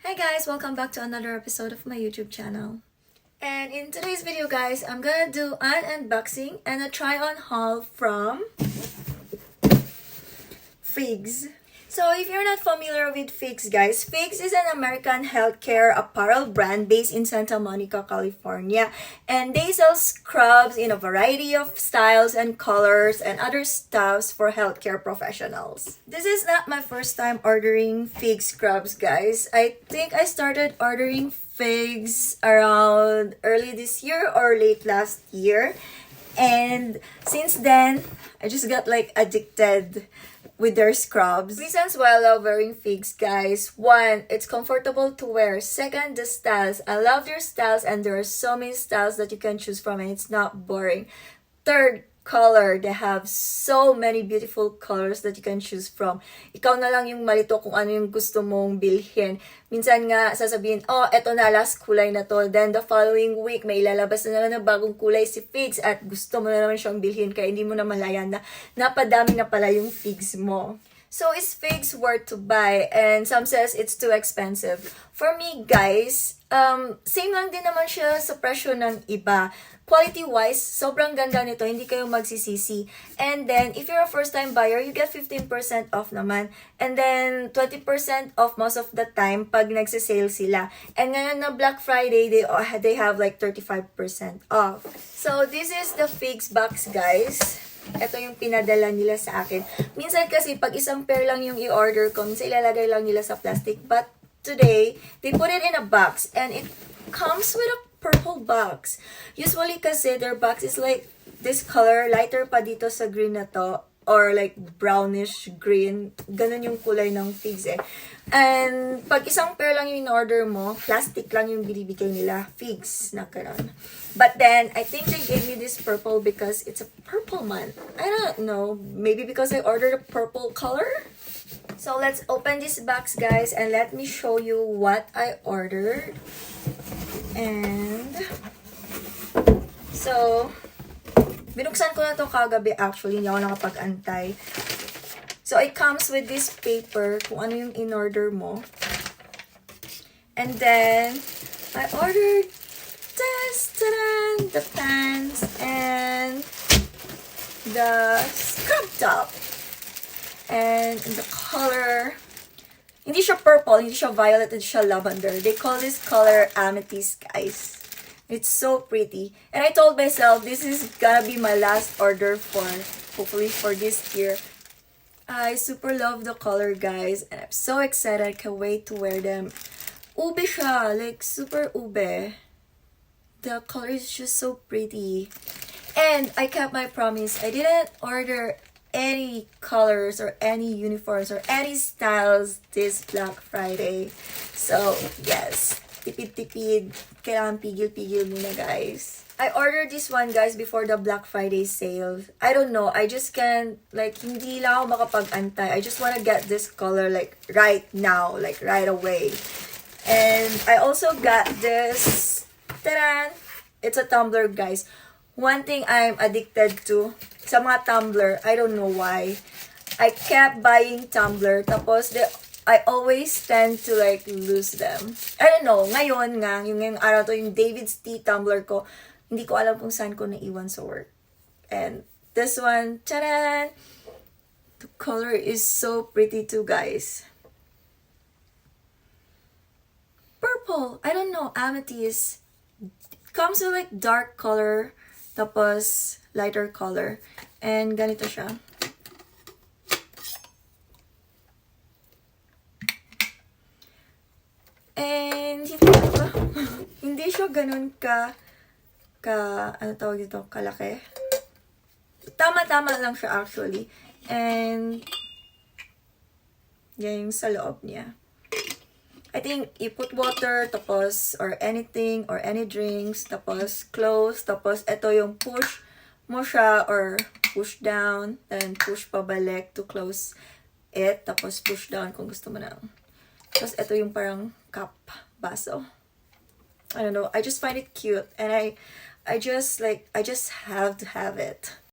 Hi guys, welcome back to another episode of my YouTube channel. And in today's video guys, I'm gonna do an unboxing and a try-on haul from Figs. So if you're not familiar with Figs guys, Figs is an American healthcare apparel brand based in Santa Monica, California. And they sell scrubs in a variety of styles and colors and other stuffs for healthcare professionals. This is not my first time ordering Figs scrubs guys. I think I started ordering Figs around early this year or late last year. And since then, I just got like addicted with their scrubs. Reasons why I love wearing Figs, guys. One, it's comfortable to wear. Second, the styles. I love their styles and there are so many styles that you can choose from and it's not boring. Third, color. They have so many beautiful colors that you can choose from. Ikaw na lang yung malito kung ano yung gusto mong bilhin. Minsan nga, sasabihin, oh, eto na, last kulay na to. Then, the following week, may ilalabas na naman ng bagong kulay si Figs at gusto mo na naman siyang bilhin kaya hindi mo na malayan na napadami na pala yung Figs mo. So, is Figs worth to buy? And some says it's too expensive. For me, guys, same lang din naman siya sa presyo ng iba. Quality-wise, sobrang ganda nito. Hindi kayo magsisisi. And then, if you're a first-time buyer, you get 15% off naman. And then, 20% off most of the time pag nagsisale sila. And ngayon na Black Friday, they have like 35% off. So, this is the Figs box, guys. Ito yung pinadala nila sa akin. Minsan kasi, pag isang pair lang yung i-order ko, minsan ilalagay lang nila sa plastic. But today, they put it in a box. And it comes with a purple box. Usually kasi, their box is like this color. Lighter pa dito sa green na to. Or like brownish green. Ganun yung kulay ng Figs eh. And pag isang pair lang yung in-order mo, plastic lang yung binibigay nila. Figs na karon. But then, I think they gave me this purple because it's a purple month. I don't know. Maybe because I ordered a purple color? So, let's open this box, guys. And let me show you what I ordered. And, so, binuksan ko na to kagabi actually. Hindi ako nakapag-antay. So, it comes with this paper kung ano yung in-order mo. And then, I ordered this, ta-da! The pants and the scrub top. And the color, hindi siya purple, hindi siya violet, hindi siya lavender. They call this color amethyst, guys. It's so pretty. And I told myself, this is gonna be my last order for, hopefully for this year. I super love the color, guys. And I'm so excited. I can't wait to wear them. Ube siya, like super ube. The color is just so pretty. And I kept my promise. I didn't order any colors or any uniforms or any styles this Black Friday. So, yes. Tipid-tipid. Kailangan pigil-pigil muna, guys. I ordered this one, guys, before the Black Friday sale. I don't know. I just can't, like, hindi lang ako makapag-antay. I just wanna get this color, like, right now. Like, right away. And I also got this. Ta-da! It's a tumbler, guys. One thing I'm addicted to sa mga tumbler, I don't know why. I kept buying tumbler, tapos I always tend to like lose them. I don't know, ngayon nga, yung ngayong araw to, yung David's Tea tumbler ko, hindi ko alam kung saan ko naiwan sa work. And this one, ta-da! The color is so pretty too, guys. Purple, I don't know, amethyst. Comes with like dark color, tapos lighter color. And ganito siya. And hindi siya ganun ano tawag dito, kalaki. Tama-tama lang siya actually. And yan yung sa loob niya. I think you put water, tapos, or anything, or any drinks, tapos close, tapos ito yung push mo siya, or push down, then push pabalik to close it, tapos push down kung gusto mo na. Tapos ito yung parang cup, baso. I don't know, I just find it cute, and I just have to have it.